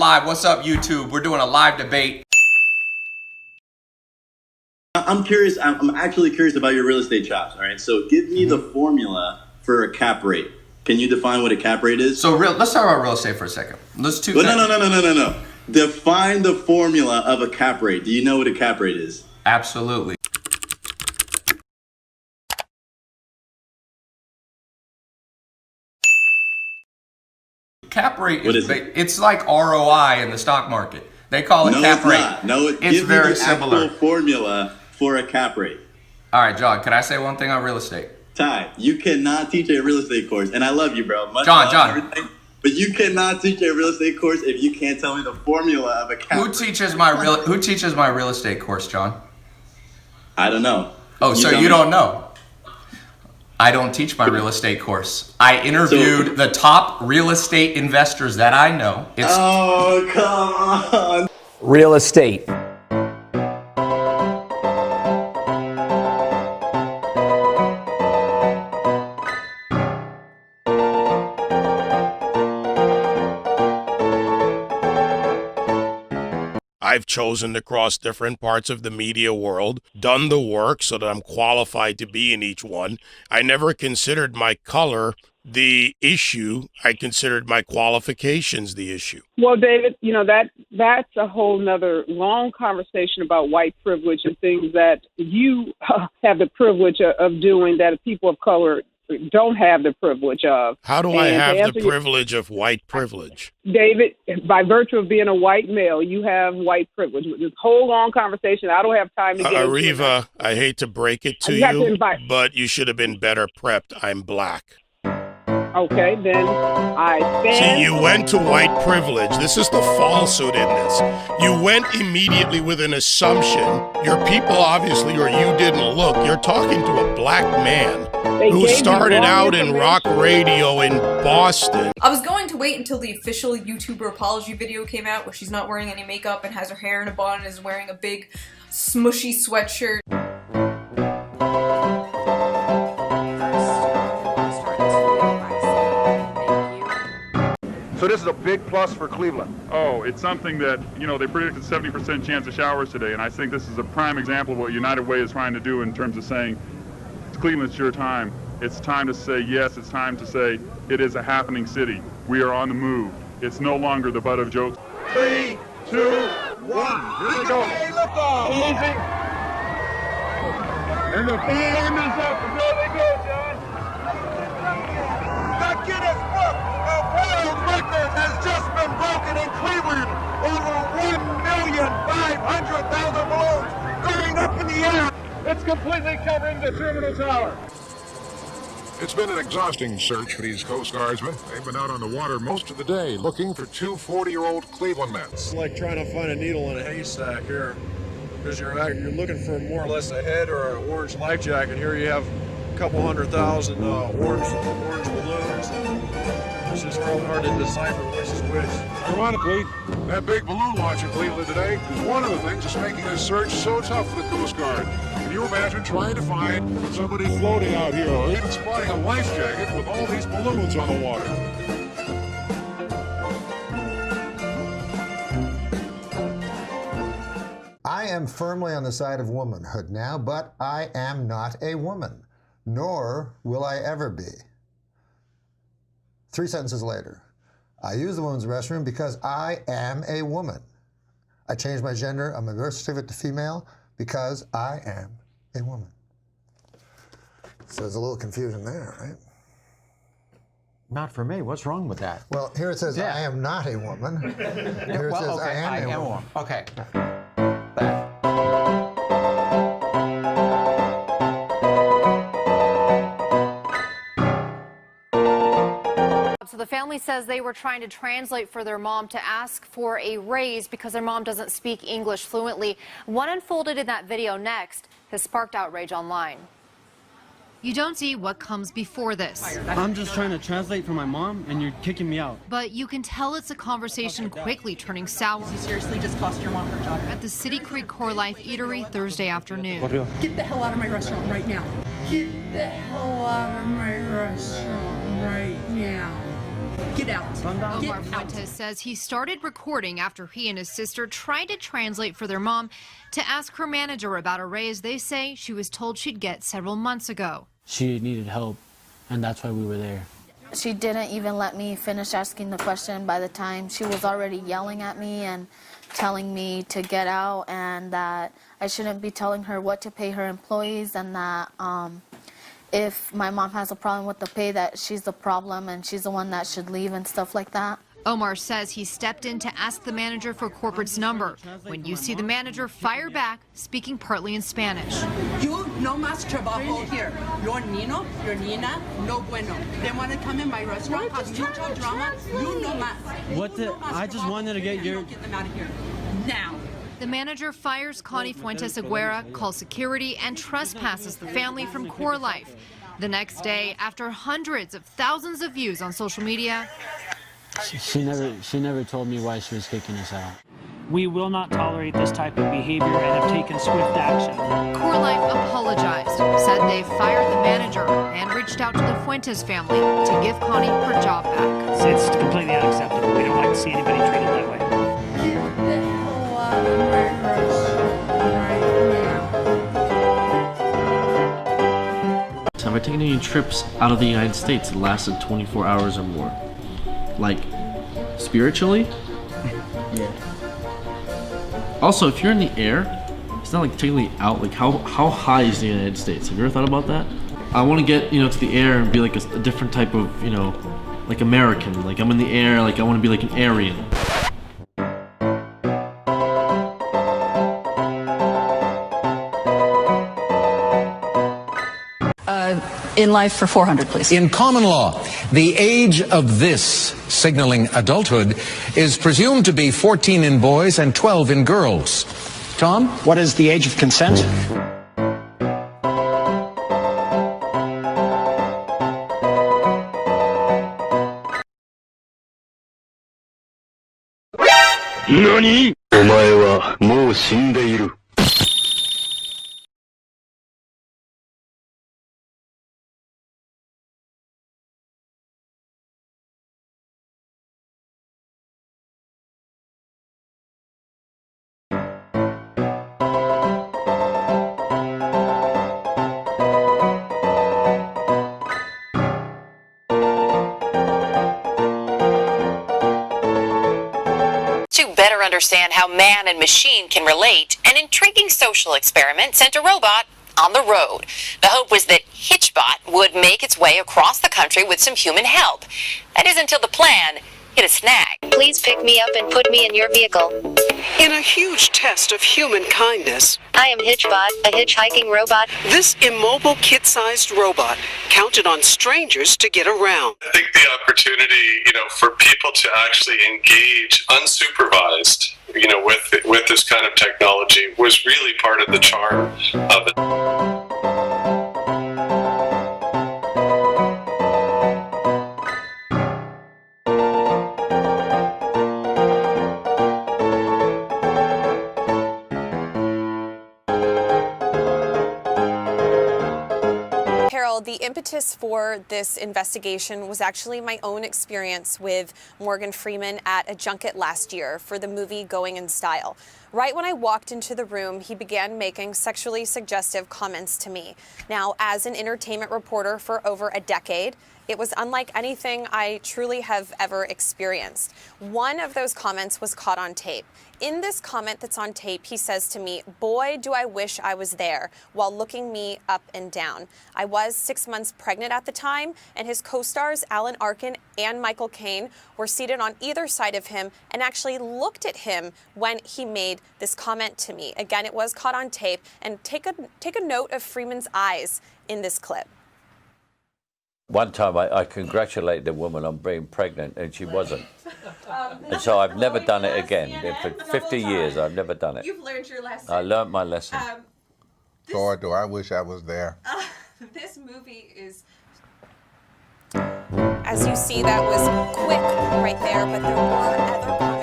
live. What's up, YouTube? We're doing a live debate. I'm curious. I'm actually curious about your real estate chops. All right. So give me the formula for a cap rate. Can you define what a cap rate is? So let's talk about real estate for a second. Let's two. No. Define the formula of a cap rate. Do you know what a cap rate is? Absolutely. Cap rate is it's like ROI in the stock market. They call it cap rate. No, it's very similar. Actual formula for a cap rate. All right, John. Can I say one thing on real estate? Ty, you cannot teach a real estate course, and I love you, bro. John. But you cannot teach a real estate course if you can't tell me the formula of a cap rate. Who teaches my real estate course, John? I don't know. Oh, so you don't know? I don't teach my real estate course. I interviewed the top real estate investors that I know. Oh, come on. Real estate. I've chosen to cross different parts of the media world, done the work so that I'm qualified to be in each one. I never considered my color the issue. I considered my qualifications the issue. Well, David, you know, that's a whole nother long conversation about white privilege and things that you have the privilege of doing that people of color don't have the privilege of. How do I have the privilege of white privilege? David, by virtue of being a white male, you have white privilege. This whole long conversation, I don't have time to get into it. Ariva, I hate to break it to you, but you should have been better prepped. I'm black. Okay, then I stand. See, you went to white privilege. This is the falsehood in this. You went immediately with an assumption. Your people obviously, or you didn't look. You're talking to a black man who started out in rock radio in Boston. I was going to wait until the official YouTuber apology video came out where she's not wearing any makeup and has her hair in a bun and is wearing a big smushy sweatshirt. So this is a big plus for Cleveland. Oh, it's something that, you know, they predicted 70% chance of showers today, and I think this is a prime example of what United Way is trying to do in terms of saying, Cleveland, it's your time. It's time to say yes. It's time to say it is a happening city. We are on the move. It's no longer the butt of jokes. 3, 2, 1. Here we go. Hey, look off. Easy. And the band is up. There they go, John. The Guinness Book of World Record has just been broken in Cleveland. Over 1,500,000 balloons going up in the air. It's completely covering the terminal tower. It's been an exhausting search for these Coast Guardsmen. They've been out on the water most of the day looking for two 40-year-old Cleveland men. It's like trying to find a needle in a haystack here. Because you're looking for more or less a head or an orange life jacket. Here you have a couple 100,000 orange balloons. It's just real hard to decipher which is which. Ironically, that big balloon launch in Cleveland today is one of the things that's making this search so tough for the Coast Guard. Can you imagine trying to find somebody floating out here or even spotting a life jacket with all these balloons on the water? I am firmly on the side of womanhood now, but I am not a woman, nor will I ever be. 3 sentences later, I use the women's restroom because I am a woman. I changed my gender on my birth certificate to female because I am a woman. So there's a little confusion there, right? Not for me. What's wrong with that? Well, here it says I am not a woman. Here it says I am a woman. Okay. So the family says they were trying to translate for their mom to ask for a raise because their mom doesn't speak English fluently. What unfolded in that video next has sparked outrage online. You don't see what comes before this. I'm just trying to translate for my mom, and you're kicking me out. But you can tell it's a conversation quickly turning sour. You seriously just cost your mom her job. At the City Creek Core Life Eatery Thursday afternoon. Get the hell out of my restaurant right now. Get the hell out of my restaurant right now. Get out. Omar Fuentes says he started recording after he and his sister tried to translate for their mom to ask her manager about a raise they say she was told she'd get several months ago. She needed help, and that's why we were there. She didn't even let me finish asking the question. By the time she was already yelling at me and telling me to get out, and that I shouldn't be telling her what to pay her employees, and that if my mom has a problem with the pay, that she's the problem and she's the one that should leave and stuff like that. Omar says he stepped in to ask the manager for corporate's number. When you see the manager fire back, speaking partly in Spanish. You no más trabajo here. Your Nino, your Nina, no bueno. They want to come in my restaurant, cause mucho drama. You no más. I just wanted to get your... Get them out of here. Now. The manager fires Connie Fuentes Aguera, calls security, and trespasses the family from core life. The next day, after hundreds of thousands of views on social media, She never told me why she was kicking us out. We will not tolerate this type of behavior and have taken swift action. Core Life apologized, said they fired the manager, and reached out to the Fuentes family to give Connie her job back. It's completely unacceptable. We don't like to see anybody treated that way. Have I taken any trips out of the United States that lasted 24 hours or more? Like, spiritually? Yeah. Also, if you're in the air, it's not like technically out. Like, how high is the United States? Have you ever thought about that? I want to get, to the air and be like a different type of, like American. Like, I'm in the air, like, I want to be like an Aryan. In life for 400, please. In common law, the age of this, signaling adulthood, is presumed to be 14 in boys and 12 in girls. Tom? What is the age of consent? NANI?! お前はもう死んでいる。To better understand how man and machine can relate, an intriguing social experiment sent a robot on the road. The hope was that Hitchbot would make its way across the country with some human help. That is until the plan hit a snag. Please pick me up and put me in your vehicle. In a huge test of human kindness, I am Hitchbot, a hitchhiking robot. This immobile kid-sized robot counted on strangers to get around. I think the opportunity, for people to actually engage unsupervised, with this kind of technology was really part of the charm of it. The impetus for this investigation was actually my own experience with Morgan Freeman at a junket last year for the movie Going in Style. Right when I walked into the room, he began making sexually suggestive comments to me. Now, as an entertainment reporter for over a decade, it was unlike anything I truly have ever experienced. One of those comments was caught on tape. In this comment that's on tape, he says to me, "Boy, do I wish I was there," while looking me up and down. I was 6 months pregnant at the time, and his co-stars Alan Arkin and Michael Caine were seated on either side of him and actually looked at him when he made this comment to me. Again, it was caught on tape, and take a note of Freeman's eyes in this clip. One time I congratulated a woman on being pregnant and she wasn't. And so I've never done it again. For 50 years I've never done it. You've learned your lesson. I learned my lesson. Lord, do I wish I was there. This movie is... As you see, that was quick right there, but there were other comments.